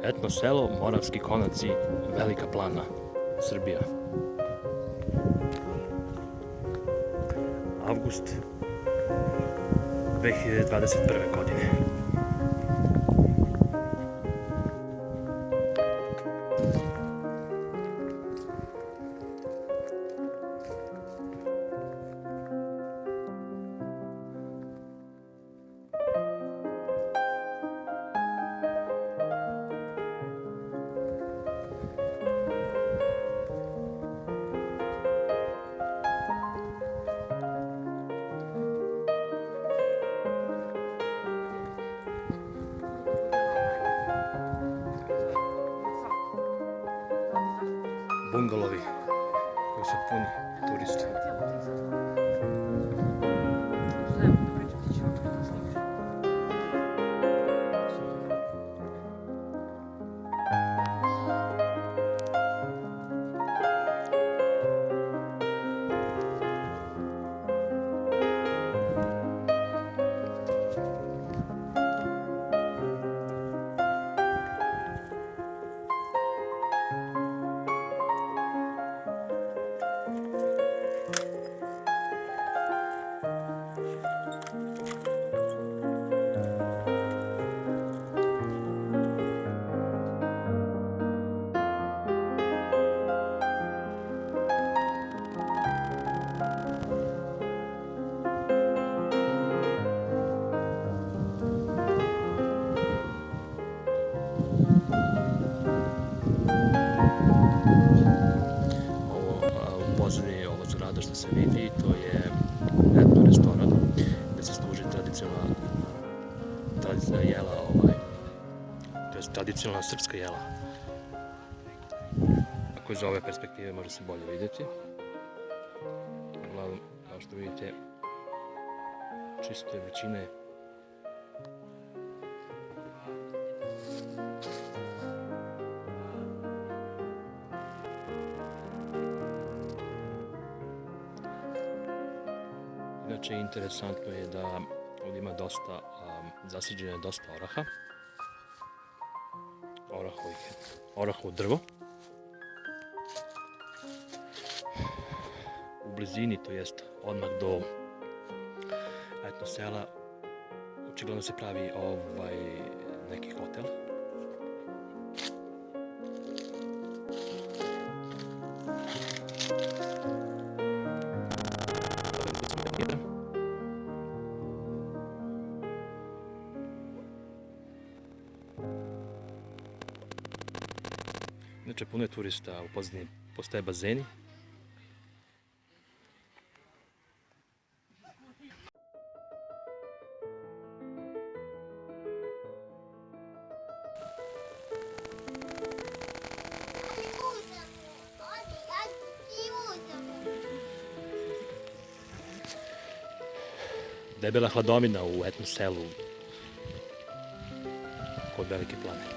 Etno selo Moravski konaci, Velika Plana, Srbija. Avgust 2021. godine. Bungalovi koji su puni turista. Ovo zgrada što se vidi, to je etno restoran gde se služi tradicionalna jela, to je tradicionalna srpska jela. Ako iz ove perspektive može se bolje vidjeti. Uglavnom, kao što vidite, čiste većine Inače, interesantno je da ovdje ima dosta, zasiđeno je dosta oraha, orahovo drvo. U blizini, to jest odmah do etno sela, očigledno se pravi neki hotel. Inače, puno je turista, u pozadini postoje bazeni. Debela hladovina u etno selu kod Velike Plane.